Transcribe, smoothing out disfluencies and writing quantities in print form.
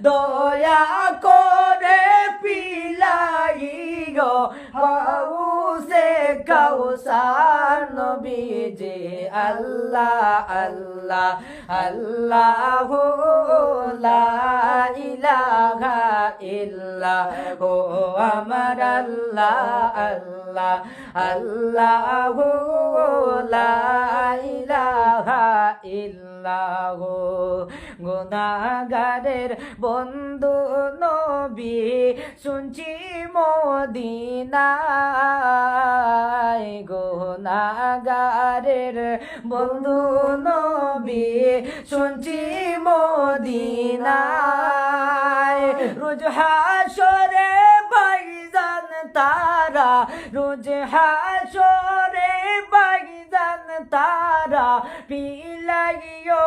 দয়া করে পিলাইও হাউসে কাউসার নবীজি আল্লাহ আল্লাহ আল্লাহু লা ইলাহা ইল্লাহু আমার আল্লাহ আল্লাহ আল্লাহু লা ইলাহা ইল্লাহু গুনাহগারের বন্ধু নবী শুনছি মদিনায় গুনাহগারের বন্ধু নবী শুনছি মদিনায় রোজ হাসরে ভাইজান তারা রোজ হাসরে ভাইজান তারা পিলাইও